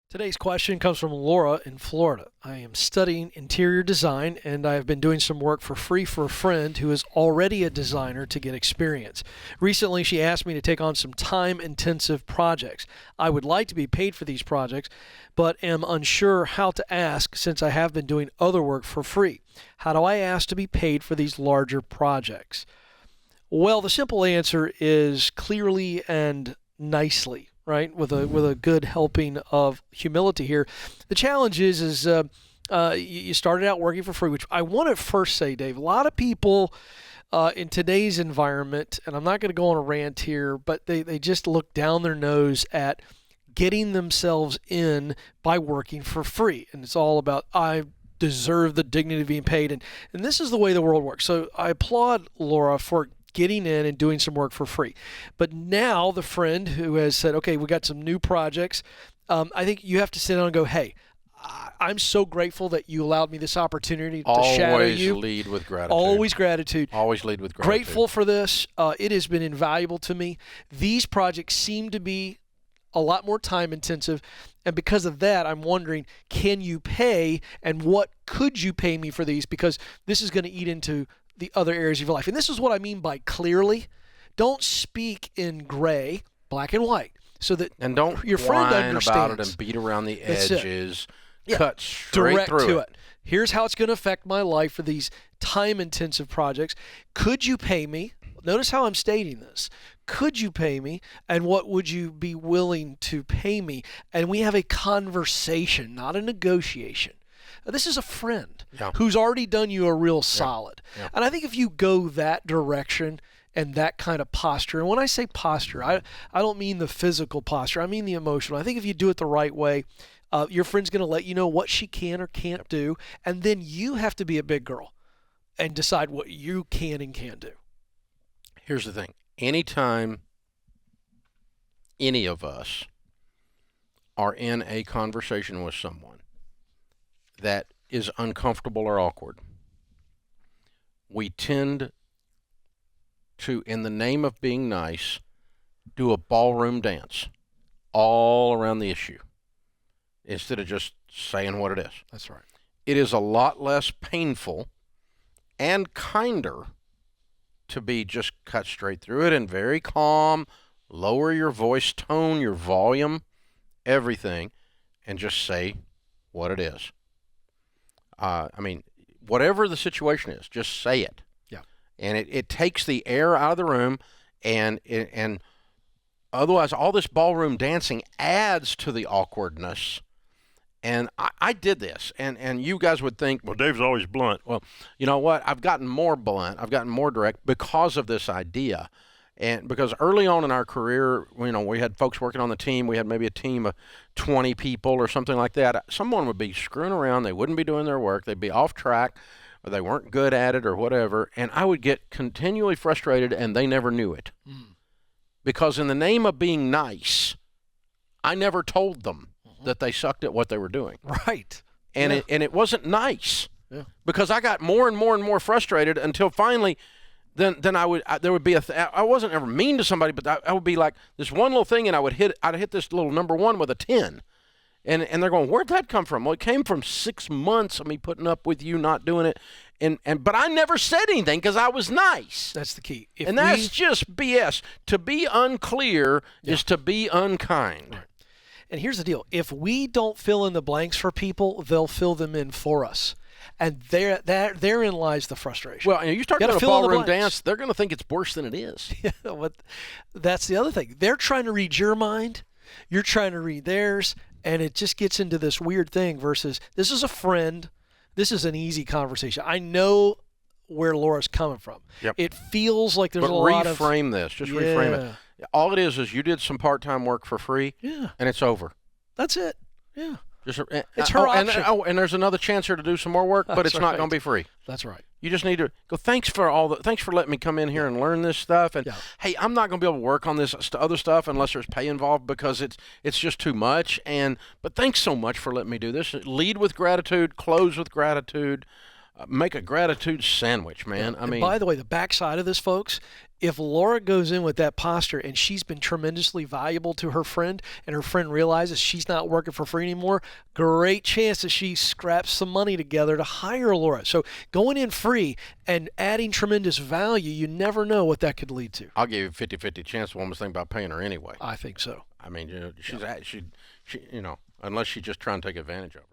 Today's question comes from Laura in Florida. I am studying interior design and I have been doing some work for free for a friend who is already a designer to get experience. Recently, she asked me to take on some time-intensive projects. I would like to be paid for these projects, but am unsure how to ask since I have been doing other work for free. How do I ask to be paid for these larger projects? Well, the simple answer is clearly and nicely. Right, with a good helping of humility here. The challenge is you started out working for free, which I want to first say, Dave. A lot of people in today's environment, and I'm not going to go on a rant here, but they just look down their nose at getting themselves in by working for free, and it's all about I deserve the dignity of being paid, and this is the way the world works. So I applaud Laura for getting in and doing some work for free. But now the friend who has said, okay, we got some new projects, I think you have to sit down and go, hey, I'm so grateful that you allowed me this opportunity to shadow you. Always lead with gratitude. Always gratitude. Always lead with gratitude. Grateful for this. It has been invaluable to me. These projects seem to be a lot more time intensive. And because of that, I'm wondering, can you pay and what could you pay me for these? Because this is going to eat into the other areas of your life. And this is what I mean by clearly. Don't speak in gray, black and white, so that your friend understands about it and beat around the edges. Cut straight direct through to it. Here's how it's going to affect my life for these time-intensive projects. Could you pay me? Notice how I'm stating this. Could you pay me? And what would you be willing to pay me? And we have a conversation, not a negotiation. This is a friend who's already done you a real solid. Yeah. And I think if you go that direction and that kind of posture, and when I say posture, I don't mean the physical posture, I mean the emotional. I think if you do it the right way, your friend's going to let you know what she can or can't do, and then you have to be a big girl and decide what you can and can't do. Here's the thing. Anytime any of us are in a conversation with someone that is uncomfortable or awkward, we tend to, in the name of being nice, do a ballroom dance all around the issue instead of just saying what it is. That's right. It is a lot less painful and kinder to be just cut straight through it and very calm, lower your voice tone, your volume, everything, and just say what it is. Whatever the situation is, just say it. Yeah. And it takes the air out of the room, and otherwise all this ballroom dancing adds to the awkwardness. And I did this, and you guys would think, well, Dave's always blunt. Well, you know what? I've gotten more blunt. I've gotten more direct because of this idea. And because early on in our career, we had folks working on the team. We had maybe a team of 20 people or something like that. Someone would be screwing around. They wouldn't be doing their work. They'd be off track, or they weren't good at it or whatever. And I would get continually frustrated, and they never knew it. Because in the name of being nice, I never told them that they sucked at what they were doing. Right. And it wasn't nice. Yeah. Because I got more and more and more frustrated until finally then there would be I wasn't ever mean to somebody, but I would be like this one little thing, and I'd hit this little number 1 with a 10. And they're going, where'd that come from? Well, it came from 6 months of me putting up with you not doing it. But I never said anything because I was nice. That's the key. That's just BS. To be unclear is to be unkind. Right. And here's the deal. If we don't fill in the blanks for people, they'll fill them in for us. And therein lies the frustration. Well, you start doing a ballroom dance, they're going to think it's worse than it is. Yeah, but that's the other thing. They're trying to read your mind. You're trying to read theirs. And it just gets into this weird thing versus this is a friend. This is an easy conversation. I know where Laura's coming from. Yep. It feels like there's a lot of... reframe this. Just reframe it. All it is you did some part-time work for free, and it's over. That's it. Yeah. It's her option. And there's another chance here to do some more work, but it's not going to be free. That's right. You just need to go, thanks for letting me come in here and learn this stuff. And hey, I'm not going to be able to work on this other stuff unless there's pay involved because it's just too much. But thanks so much for letting me do this. Lead with gratitude, close with gratitude. Make a gratitude sandwich, man. And by the way, the backside of this, folks, If Laura goes in with that posture and she's been tremendously valuable to her friend and her friend realizes she's not working for free anymore, great chance that she scraps some money together to hire Laura. So going in free and adding tremendous value, you never know what that could lead to. I'll give you a 50-50 chance the woman's thinking about paying her anyway. I think so. I mean, she's unless she's just trying to take advantage of her.